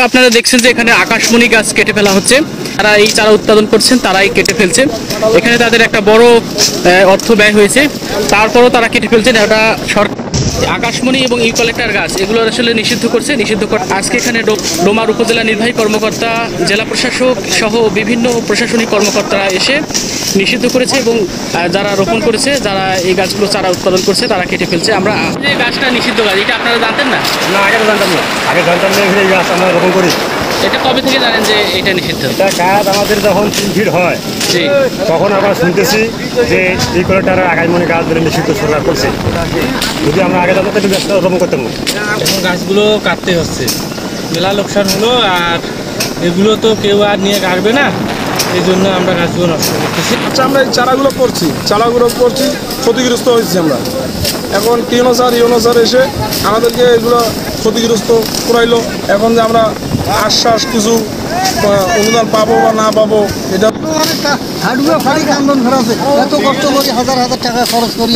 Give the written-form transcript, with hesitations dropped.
আপনারা দেখছেন যে এখানে আকাশমণি গাছ কেটে ফেলা হচ্ছে। তারা এই চারা উৎপাদন করছেন, তারাই কেটে ফেলছে। এখানে তাদের একটা বড় অর্থ ব্যয় হয়েছে, তারপরও তারা কেটে ফেলছেন। এটা সরকার আকাশমণি এবং ইউক্যালিপটাস গাছ এগুলো আসলে নিষিদ্ধ করছে। আজকে এখানে ডোমার উপজেলা নির্বাহী কর্মকর্তা, জেলা প্রশাসক সহ বিভিন্ন প্রশাসনিক কর্মকর্তারা এসে নিষিদ্ধ করেছে এবং যারা রোপণ করেছে, যারা এই গাছগুলো চারা উৎপাদন করছে, তারা কেটে ফেলছে। আমরা যে গাছটা নিষিদ্ধ গাছ, এটা আপনারা জানতেন না? না, আগে জানতাম না। আগে জানতাম না এই গাছ আমরা রোপণ করি। এটা কবে থেকে জানেন যে এটা নিষিদ্ধ? এটা গাছ আমাদের যখন 3 ফিট হয় তখন আমরা শুনতেছি যে ইউক্যালিপটাস আকাশমণি গাছ ধরে নিষিদ্ধ সরকার করছে। যদি আমরা আগে জানতাম তাহলে গাছটা রোপণ করতাম না। এখন গাছগুলো কাটতে হচ্ছে, মেলা লোকসান হলো। আর এগুলো তো কেউ আর নিয়ে কাটবে না, এই জন্য আমরা গাছগুলো নষ্ট করতেছি। আচ্ছা, আমরা এই চারাগুলো করছি ক্ষতিগ্রস্ত হয়েছি আমরা। এখন টিএনও স্যার এসে আমাদেরকে এগুলো ক্ষতিগ্রস্ত করাইলো। এখন যে আমরা আশ্বাস কিছু অনুদান পাবো বা না পাবো, এটা এত কষ্ট করি, হাজার হাজার টাকা খরচ করি।